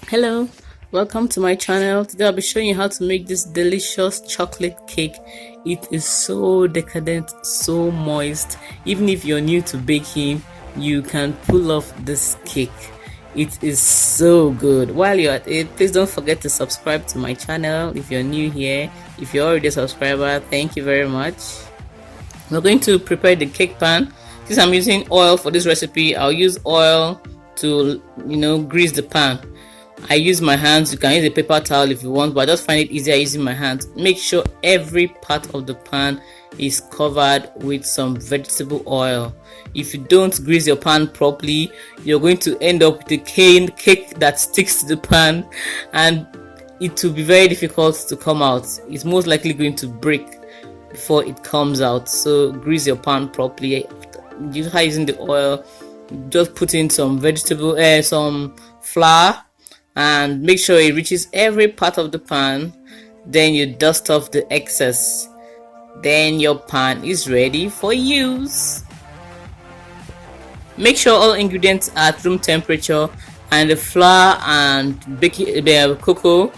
Hello, welcome to my channel. Today I'll be showing you how to make this delicious chocolate cake. It is so decadent, so moist. Even if you're new to baking, you can pull off this cake. It is so good. While you're at it, please don't forget to subscribe to my channel if you're new here. If you're already a subscriber, thank you very much. We're going to prepare the cake pan. Since I'm using oil for this recipe, I'll use oil to grease the pan. I use my hands. You can use a paper towel if you want, but I just find it easier using my hands. Make sure every part of the pan is covered with some vegetable oil. If you don't grease your pan properly, you're going to end up with a cake that sticks to the pan, and it will be very difficult to come out. It's most likely going to break before it comes out. So grease your pan properly. Just using the oil, just put in some some flour, and make sure it reaches every part of the pan. Then you dust off the excess. Then your pan is ready for use. Make sure all ingredients are at room temperature, and the flour and cocoa,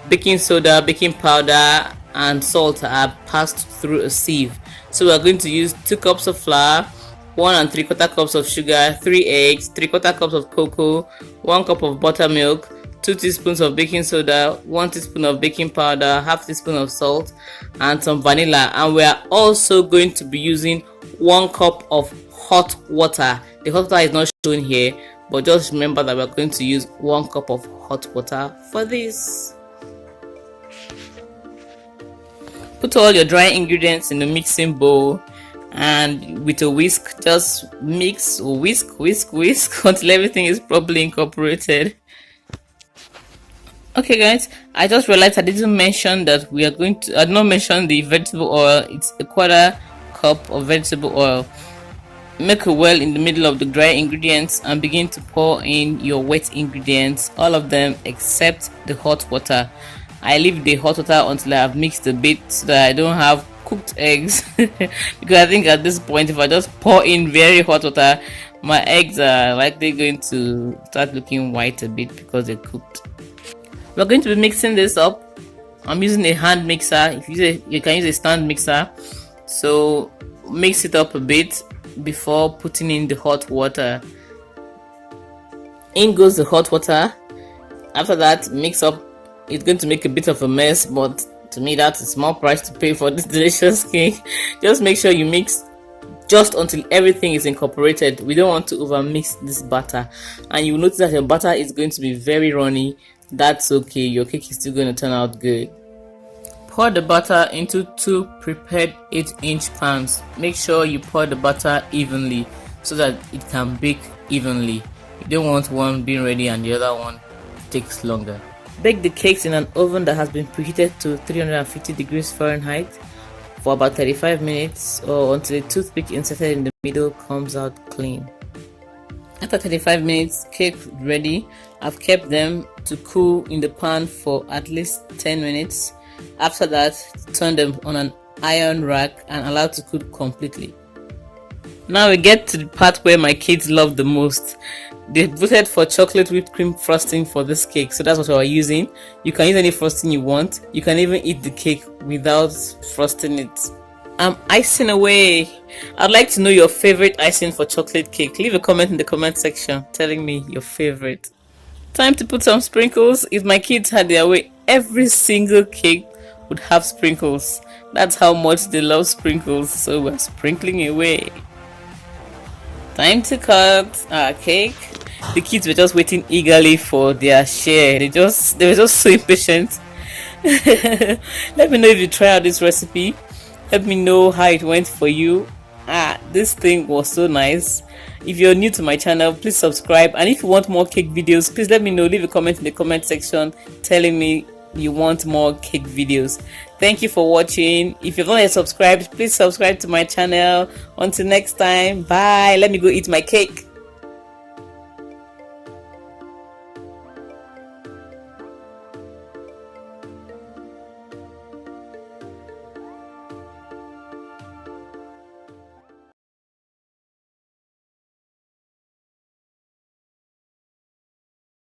baking soda, baking powder and salt are passed through a sieve. So we're going to use 2 cups of flour, 1 3/4 cups of sugar, 3 eggs, 3/4 cups of cocoa, 1 cup of buttermilk, 2 teaspoons of baking soda, 1 teaspoon of baking powder, half teaspoon of salt, and some vanilla. And we are also going to be using 1 cup of hot water. The hot water is not shown here, but just remember that we're going to use 1 cup of hot water for this. Put all your dry ingredients in the mixing bowl, and with a whisk, just whisk until everything is properly incorporated. Okay guys, I just realized I didn't mention that I did not mention the vegetable oil. It's 1/4 cup of vegetable oil. Make a well in the middle of the dry ingredients and begin to pour in your wet ingredients, all of them except the hot water. I leave the hot water until I have mixed a bit so that I don't have cooked eggs because I think at this point, if I just pour in very hot water, my eggs are likely going to start looking white a bit because they're cooked. We're going to be mixing this up. I'm using a hand mixer. You can use a stand mixer. So mix it up a bit before putting in the hot water. In goes the hot water. After that, mix up. It's going to make a bit of a mess, but to me that's a small price to pay for this delicious cake. Just make sure you mix just until everything is incorporated. We don't want to over mix this batter, and you'll notice that your batter is going to be very runny. That's okay, your cake is still going to turn out good. Pour the butter into 2 prepared 8-inch pans. Make sure you pour the butter evenly so that it can bake evenly. You don't want one being ready and the other one takes longer. Bake the cakes in an oven that has been preheated to 350 degrees Fahrenheit for about 35 minutes, or until a toothpick inserted in the middle comes out clean. After 35 minutes, cake ready. I've kept them to cool in the pan for at least 10 minutes. After that, turn them on an iron rack and allow to cool completely. Now we get to the part where my kids love the most. They voted for chocolate whipped cream frosting for this cake, so that's what we're using. You can use any frosting you want. You can even eat the cake without frosting it. I'm icing away. I'd like to know your favorite icing for chocolate cake. Leave a comment in the comment section telling me your favorite. Time to put some sprinkles. If my kids had their way, every single cake would have sprinkles. That's how much they love sprinkles, so we're sprinkling away. Time to cut our cake. The kids were just waiting eagerly for their share. They were just so impatient. Let me know if you try out this recipe. Let me know how it went for you. This thing was so nice. If you're new to my channel, please subscribe, and if you want more cake videos, please let me know. Leave a comment in the comment section telling me you want more cake videos. Thank you for watching. If you've not yet subscribed, please subscribe to my channel. Until next time, bye. Let me go eat my cake.